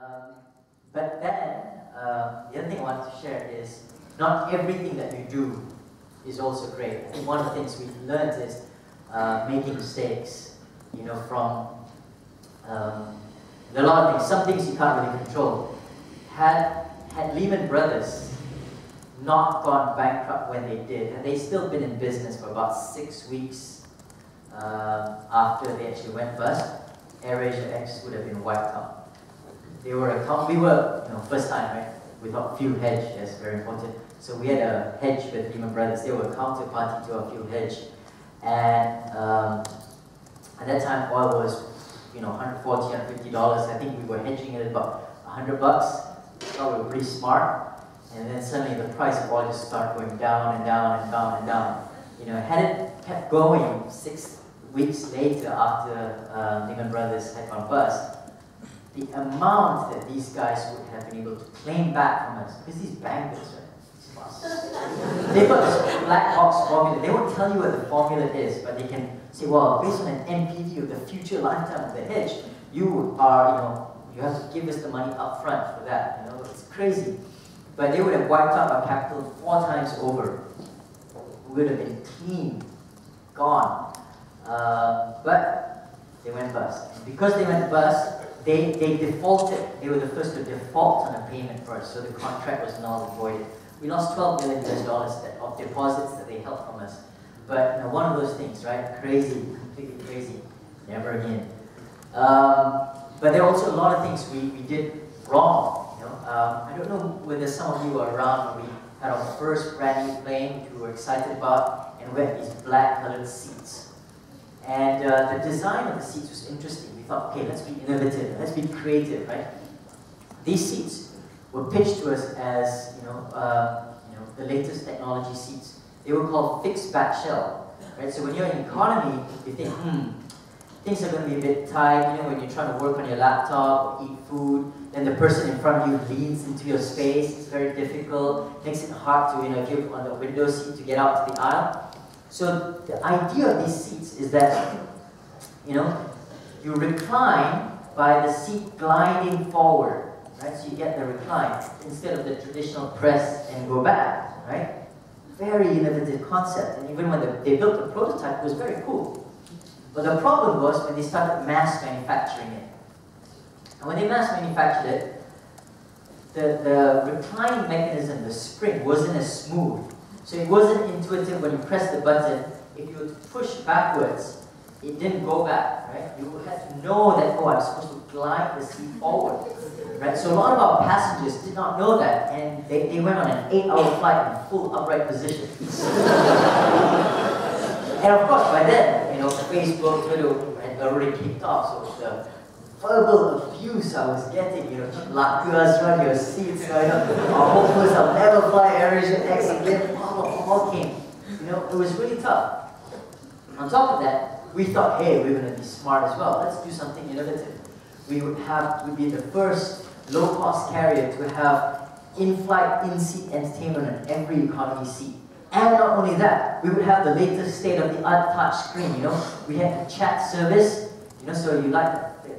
Um, but then, the other thing I want to share is not everything that you do is also great. I think one of the things we've learned is making mistakes, you know, from there are a lot of things, some things you can't really control. Had Lehman Brothers not gone bankrupt when they did, and they still been in business for about 6 weeks after they actually went bust, AirAsia X would have been wiped out. They were we were, you know, first time, right? We thought fuel hedge, yes, very important. So we had a hedge with Lehman Brothers. They were a counterparty to our fuel hedge, and at that time oil was, you know, $140, $150. I think we were hedging it at about $100. Thought we were pretty smart. And then suddenly the price of oil just started going down and down and down and down. You know, had it kept going 6 weeks later after Lehman Brothers had gone bust, the amount that these guys would have been able to claim back from us, because these bankers, right? They've got this black box formula. They won't tell you what the formula is, but they can say, well, based on an NPV of the future lifetime of the hedge, you are, you know, you have to give us the money up front for that. You know, it's crazy. But they would have wiped out our capital 4 times over. We would have been clean, gone. But they went bust. And because they went bust, they defaulted. They were the first to default on a payment for us, so the contract was null and voided. We lost $12 million of deposits that they held from us. But, you know, one of those things, right? Crazy, completely crazy. Never again. But there are also a lot of things we did wrong. I don't know whether some of you were around when we had our first brand new plane, which we were excited about, and we had these black colored seats. And the design of the seats was interesting. We thought, okay, let's be innovative, let's be creative, right? These seats were pitched to us as, you know, the latest technology seats. They were called fixed back shell, right? So when you're in economy, you think, things are going to be a bit tight, you know, when you're trying to work on your laptop or eat food, then the person in front of you leans into your space. It's very difficult. It makes it hard to, you know, if you're on the window seat, to get out to the aisle. So the idea of these seats is that, you know, you recline by the seat gliding forward, right? So you get the recline instead of the traditional press and go back, right? Very innovative concept. And even when they built the prototype, it was very cool. But the problem was when they started mass manufacturing it. And when they mass manufactured it, the recline mechanism, the spring, wasn't as smooth. So it wasn't intuitive when you press the button. If you were to push backwards, it didn't go back, right? You had to know that, oh, I'm supposed to glide the seat forward, right? So a lot of our passengers did not know that, and they went on an 8-hour flight in full upright position. And of course, by then, you know, Facebook, Twitter had already kicked off, so the verbal abuse I was getting, you know, lakuas run your seats, you know, hopeless, I'll never fly AirAsia X again, all came. You know, it was really tough. On top of that, we thought, hey, we're going to be smart as well. Let's do something innovative. We'd be the first low-cost carrier to have in-flight, in-seat entertainment on every economy seat. And not only that, we would have the latest state-of-the-art touch screen, you know. We had a chat service, you know, so you like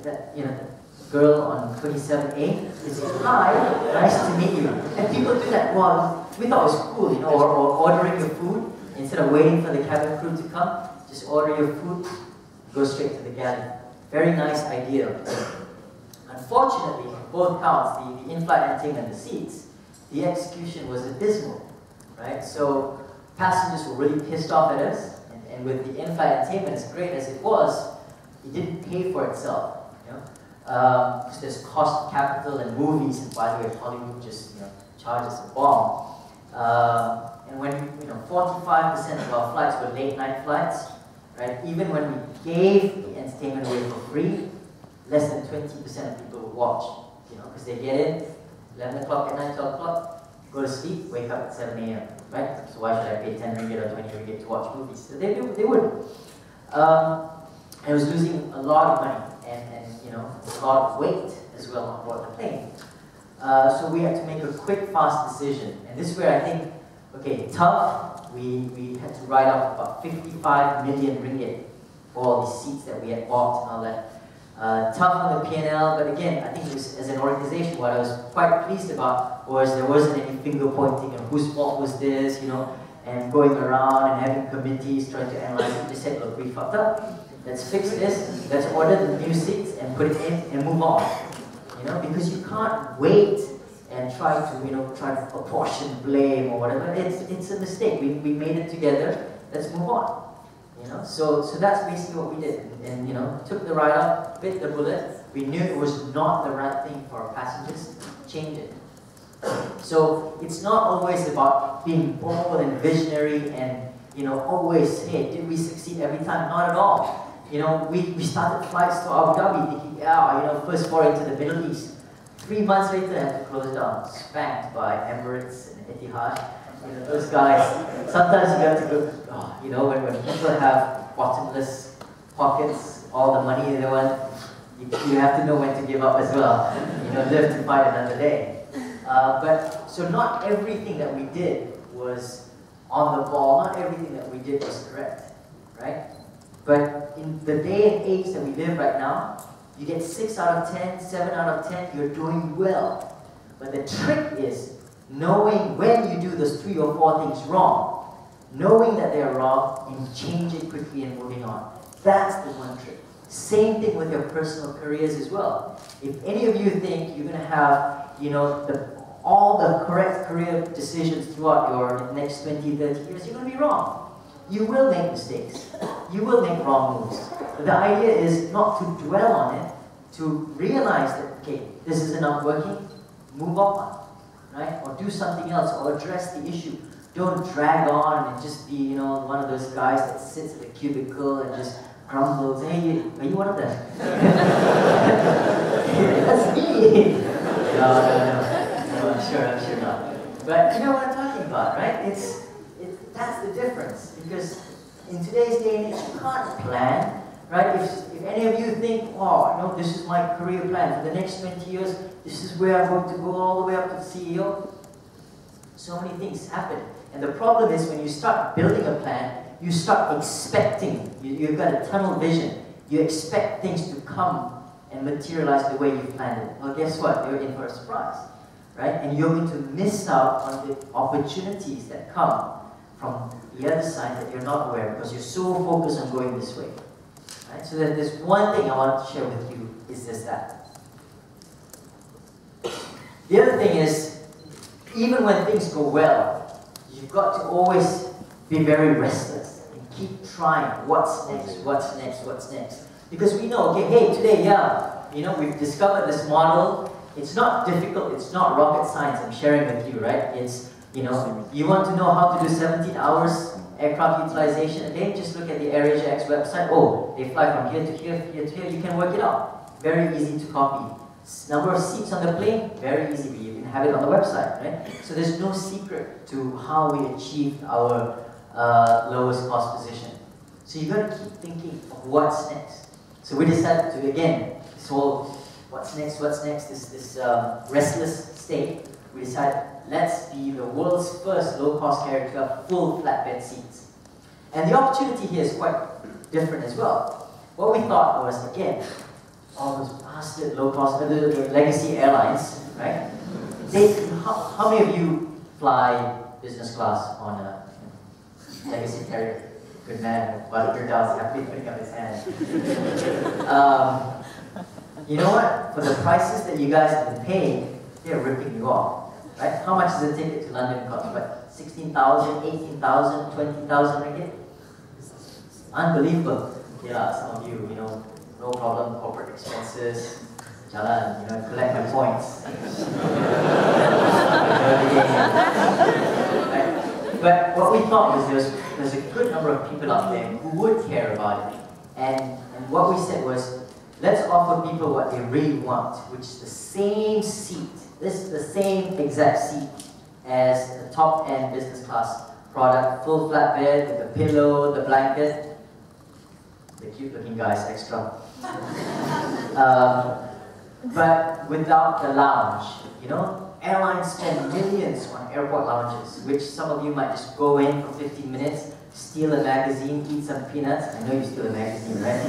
that, you know, the girl on 27A is hi, nice to meet you. And people do that. Well, we thought it was cool, you know, or ordering your food instead of waiting for the cabin crew to come. Just order your food, go straight to the galley. Very nice idea. Unfortunately, on both counts, the in-flight entertainment and the seats, the execution was abysmal, right? So passengers were really pissed off at us, and with the in-flight entertainment, as great as it was, it didn't pay for itself. Because there's cost of capital and movies, and by the way, Hollywood just, you know, charges a bomb. And when, you know, 45% of our flights were late night flights, right? Even when we gave the entertainment away for free, less than 20% of people would watch, you know, because they get in 11 o'clock at night, 12 o'clock, go to sleep, wake up at 7 a.m., right? So why should I pay 10 ringgit or 20 ringgit to watch movies? So they wouldn't. I was losing a lot of money and you know, a lot of weight as well on board the plane. So we had to make a quick, fast decision. And this is where I think, okay, tough, we had to write off about 55 million ringgit for all the seats that we had bought and all that. Tough on the P&L, but again, I think it was, as an organization, what I was quite pleased about was there wasn't any finger pointing and whose fault was this, you know, and going around and having committees trying to analyze it. We just said, look, we fucked up. Let's fix this. Let's order the new seats and put it in and move on. You know, because you can't wait and try to apportion blame or whatever. It's a mistake. We made it together. Let's move on. You know, so that's basically what we did. And you know, took the ride up, bit the bullet. We knew it was not the right thing for our passengers. Change it. So it's not always about being bold and visionary and, you know, always, hey, did we succeed every time? Not at all. You know, we started flights to Abu Dhabi thinking, yeah, you know, first foray into the Middle East. 3 months later, I had to close down, spanked by Emirates and Etihad. You know, those guys, sometimes you have to go, oh, you know, when people have bottomless pockets, all the money they want, you have to know when to give up as well. You know, live to fight another day. So not everything that we did was on the ball, not everything that we did was correct, right? But in the day and age that we live right now, you get 6 out of 10, 7 out of 10, you're doing well. But the trick is knowing when you do those 3 or 4 things wrong, knowing that they're wrong, and change it quickly and moving on. That's the one trick. Same thing with your personal careers as well. If any of you think you're going to have, you know, all the correct career decisions throughout your next 20, 30 years, you're going to be wrong. You will make mistakes. You will make wrong moves. But the idea is not to dwell on it, to realize that, okay, this isn't not working, move on, right? Or do something else, or address the issue. Don't drag on and just be, you know, one of those guys that sits in the cubicle and just grumbles, hey, are you one of them? That's me! No, I'm sure not. But you know what I'm talking about, right? That's the difference. Because in today's day and age, you can't plan, right? If any of you think, oh, no, this is my career plan for the next 20 years, this is where I'm going to go all the way up to the CEO, so many things happen. And the problem is when you start building a plan, you start expecting, you've got a tunnel vision, you expect things to come and materialize the way you planned it. Well, guess what? You're in for a surprise, right? And you're going to miss out on the opportunities that come from the other side that you're not aware because you're so focused on going this way. Right? So that there's one thing I want to share with you is that. The other thing is, even when things go well, you've got to always be very restless and keep trying. What's next? What's next? What's next? Because we know, okay, hey, today, yeah, you know, we've discovered this model. It's not difficult. It's not rocket science. I'm sharing with you, right? It's, you know, you want to know how to do 17 hours aircraft utilization a day? Just look at the AirAsia X website. Oh, they fly from here to here, here to here. You can work it out. Very easy to copy. Number of seats on the plane, very easy. You can have it on the website, right? So there's no secret to how we achieved our lowest cost position. So you got to keep thinking of what's next. So we decided to, again, this whole what's next, this restless state. We decided, let's be the world's first low-cost carrier to have full flatbed seats. And the opportunity here is quite different as well. What we thought was, again, all those bastard low-cost, the legacy airlines, right? How many of you fly business class on a legacy carrier? Good man, about 100,000, happily putting up his hand. You know what? For the prices that you guys have been paying, they're ripping you off. Right? How much does a ticket to London cost? What? 16,000, 18,000, 20,000 ringgit? Unbelievable. Yeah, some of you, you know, no problem, corporate expenses, jalan, you know, collect my points. Right? But what we thought was there's a good number of people out there who would care about it. And what we said was, let's offer people what they really want, which is the same seat. This is the same exact seat as the top-end business class product, full flat bed with the pillow, the blanket. The cute-looking guys, extra. But without the lounge, you know? Airlines spend millions on airport lounges, which some of you might just go in for 15 minutes, steal a magazine, eat some peanuts. I know you steal a magazine, right?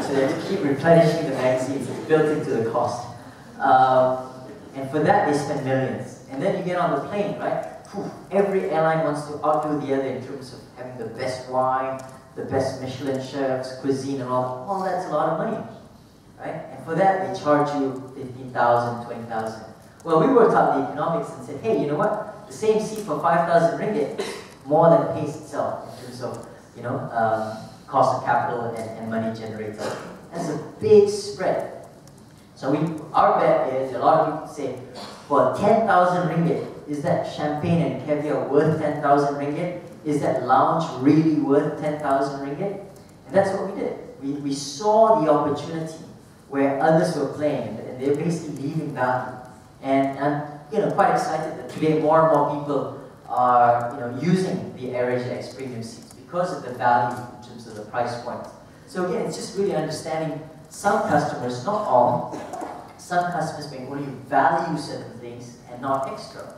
So they have to keep replenishing the magazines. It's built into the cost. And for that, they spend millions. And then you get on the plane, right? Every airline wants to outdo the other in terms of having the best wine, the best Michelin chefs, cuisine, and all. Well, that's a lot of money, right? And for that, they charge you 15,000, 20,000. Well, we worked out the economics and said, hey, you know what? The same seat for 5,000 ringgit more than pays itself in terms of, you know, cost of capital and money generated. That's a big spread. So our bet is, a lot of people say, for 10,000 ringgit, is that champagne and caviar worth 10,000 ringgit? Is that lounge really worth 10,000 ringgit? And that's what we did. We saw the opportunity where others were playing, and they're basically leaving value. And I'm, you know, quite excited that today more and more people are, you know, using the AirAsia X premium seats because of the value in terms of the price point. So again, it's just really understanding some customers, not all, some customers may only value certain things and not extra.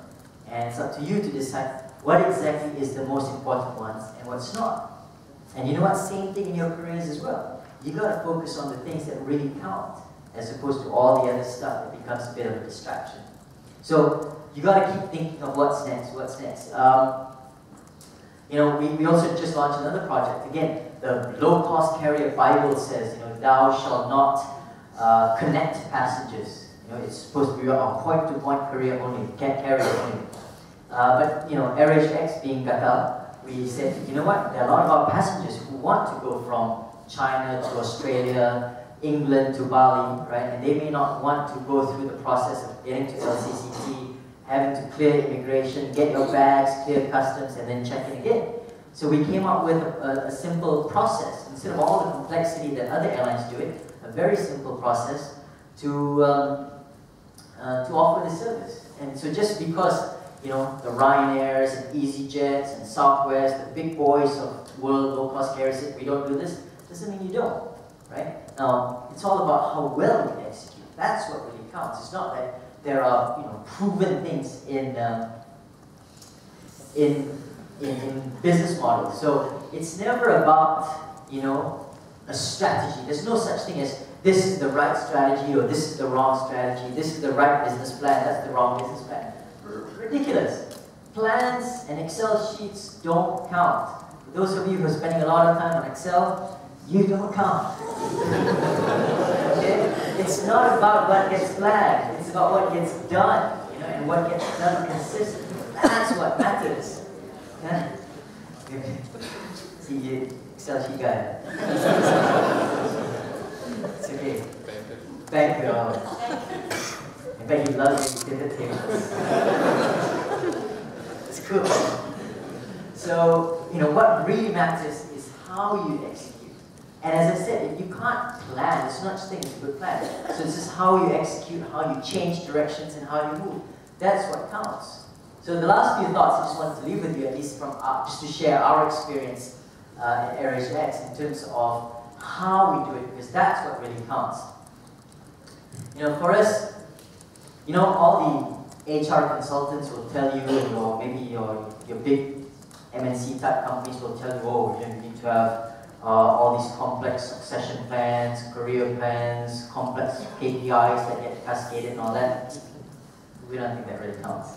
And it's up to you to decide what exactly is the most important ones and what's not. And you know what? Same thing in your careers as well. You got to focus on the things that really count, as opposed to all the other stuff that becomes a bit of a distraction. So you got to keep thinking of what's next, what's next. You know, we also just launched another project. Again, the low-cost carrier Bible says, you know, thou shalt not connect passengers. You know, it's supposed to be a point-to-point carrier only, carrier only. But you know, AirAsia X being Qatar, we said, you know what? There are a lot of our passengers who want to go from China to Australia, England to Bali, right? And they may not want to go through the process of getting to LCCT, having to clear immigration, get your bags, clear customs, and then check in again. So we came up with a simple process. Instead of all the complexity that other airlines do it, a very simple process to offer the service. And so just because, you know, the Ryanairs and EasyJets and Southwest, the big boys of world low-cost carriers say we don't do this, doesn't mean you don't, right? Now, it's all about how well you execute. That's what really counts. It's not that there are, you know, proven things in business models. So it's never about, you know, a strategy. There's no such thing as this is the right strategy or this is the wrong strategy. This is the right business plan. That's the wrong business plan. Ridiculous. Plans and Excel sheets don't count. For those of you who are spending a lot of time on Excel, you don't count. Okay? It's not about what gets planned. It's about what gets done, you know, and what gets done consistently. That's what matters. Yeah? See, you Excel sheet guy. It's okay. Banker. I bet you love it. You did the tables. It's cool. So, you know, what really matters is how you execute. And as I said, if you can't plan, it's not just a good plan. So it's just how you execute, how you change directions, and how you move. That's what counts. So the last few thoughts I just wanted to leave with you, at least from just to share our experience at AirAsia X in terms of how we do it, because that's what really counts. You know, for us, you know, all the HR consultants will tell you, or maybe your big MNC type companies will tell you, oh, you need to have all these complex succession plans, career plans, complex KPIs that get cascaded and all that. We don't think that really counts.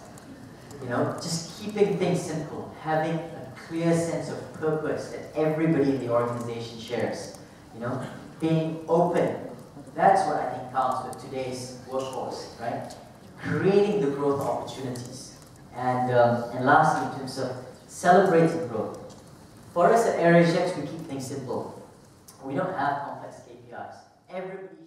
You know, just keeping things simple, having a clear sense of purpose that everybody in the organization shares. You know, being open. That's what I think counts with today's workforce, right? Creating the growth opportunities. And lastly, in terms of celebrating growth. For us at AirAsia X, we keep things simple. We don't have complex KPIs. Everybody